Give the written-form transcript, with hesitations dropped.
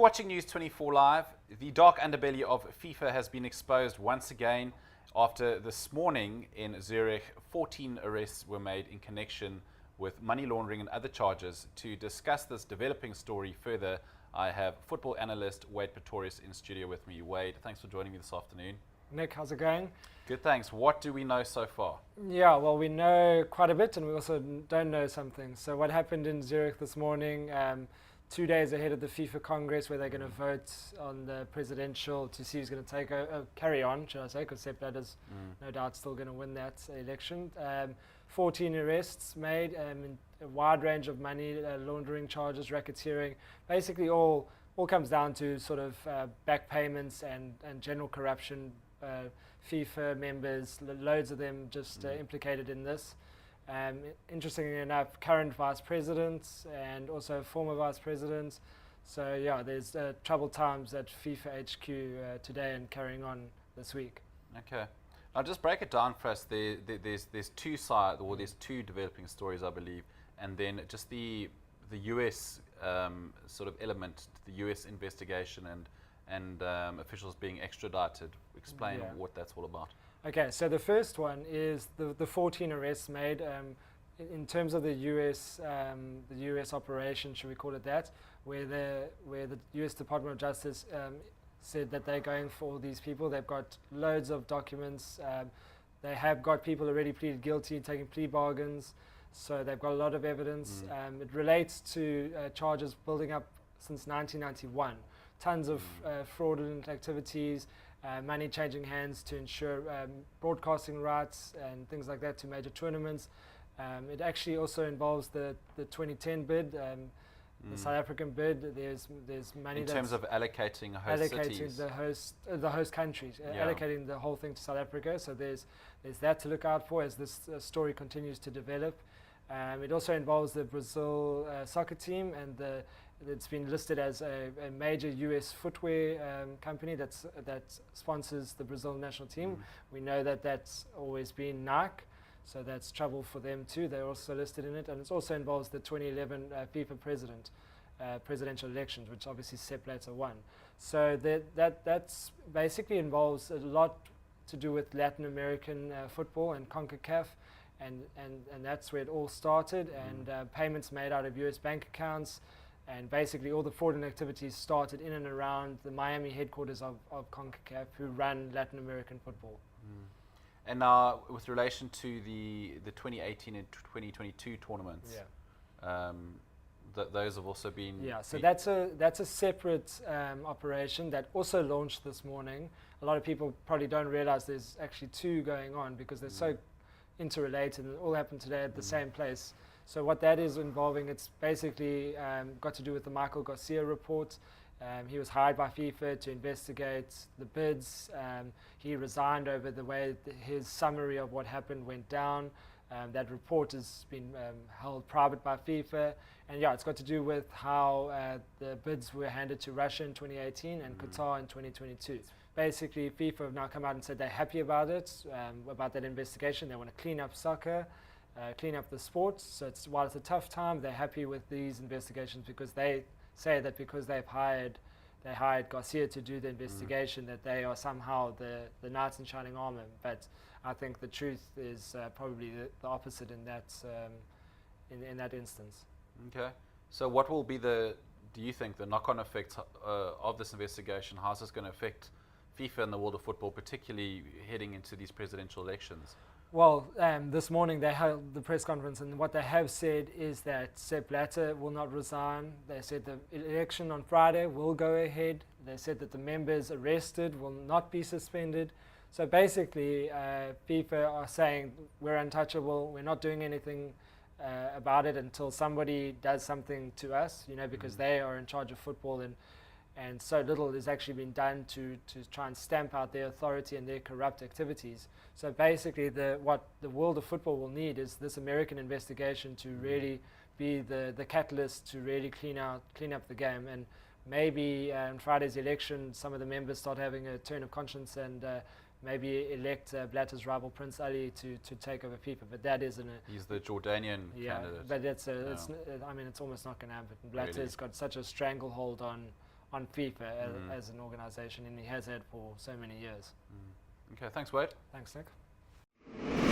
watching News 24 Live. The dark underbelly of FIFA has been exposed once again after this morning in Zurich. 14 arrests were made in connection with money laundering and other charges. To discuss this developing story further, I have football analyst Wade Pretorius in studio with me. Wade, thanks for joining me this afternoon. Nick, how's it going? Good, thanks. What do we know so far? Yeah, well, we know quite a bit and we also don't know something. So what happened in Zurich this morning, 2 days ahead of the FIFA Congress, where they're going to vote on the presidential to see who's going to take carry on, should I say, because Sepp Blatter's no doubt still going to win that election. 14 arrests made, a wide range of money laundering charges, racketeering. Basically, all comes down to sort of back payments and general corruption. FIFA members, loads of them just implicated in this. Interestingly enough, current vice presidents and also former vice presidents. So yeah, there's troubled times at FIFA HQ today and carrying on this week. Okay, now just break it down for us. There's two sides, or there's two developing stories, I believe, and then just the US sort of element, the US investigation and officials being extradited. Explain what that's all about. Okay, so the first one is the 14 arrests made in terms of the US operation, should we call it that, where the US Department of Justice said that they're going for all these people. They've got loads of documents. They have got people already pleaded guilty, taking plea bargains. So they've got a lot of evidence. It relates to charges building up since 1991. Tons of fraudulent activities. Money changing hands to ensure broadcasting rights and things like that to major tournaments. It actually also involves the 2010 bid, the South African bid. There's money in terms of allocating cities. the host countries, allocating the whole thing to South Africa. So there's that to look out for as this story continues to develop. It also involves the Brazil soccer team, and it's been listed as a major US footwear company that sponsors the Brazil national team. We know that that's always been Nike, so that's trouble for them too. They're also listed in it, and it also involves the 2011 FIFA presidential elections, which obviously Sepp Blatter won. So that's basically involves a lot to do with Latin American football and CONCACAF. And that's where it all started, and payments made out of US bank accounts, and basically all the fraudulent activities started in and around the Miami headquarters of CONCACAF, who run Latin American football. And now, with relation to the 2018 and 2022 tournaments, those have also been... Yeah, so that's a separate operation that also launched this morning. A lot of people probably don't realize there's actually two going on because they're so interrelated, and it all happened today at the same place. So what that is involving, it's basically got to do with the Michael Garcia report. He was hired by FIFA to investigate the bids. He resigned over the way his summary of what happened went down. That report has been held private by FIFA. And yeah, it's got to do with how the bids were handed to Russia in 2018 and Qatar in 2022. Basically, FIFA have now come out and said they're happy about it, about that investigation. They want to clean up soccer, clean up the sports. So while it's a tough time, they're happy with these investigations because they say that because they hired Garcia to do the investigation, that they are somehow the knights in shining armor. But I think the truth is probably the opposite in that in that instance. Okay. So what will be do you think, the knock-on effects of this investigation? How's this going to affect FIFA and the world of football, particularly heading into these presidential elections? Well, this morning they held the press conference, and what they have said is that Sepp Blatter will not resign. They said the election on Friday will go ahead. They said that the members arrested will not be suspended. So basically, FIFA are saying we're untouchable. We're not doing anything about it until somebody does something to us, because they are in charge of football, and so little has actually been done to try and stamp out their authority and their corrupt activities. So basically, what the world of football will need is this American investigation to really be the catalyst to really clean up the game. And maybe in Friday's election, some of the members start having a turn of conscience and maybe elect Blatter's rival Prince Ali to take over FIFA. But that isn't a... He's the Jordanian candidate. But it's almost not going to happen. Blatter's got such a stranglehold on on FIFA as an organisation, and he has had for so many years. Okay, thanks, Wade. Thanks, Nick.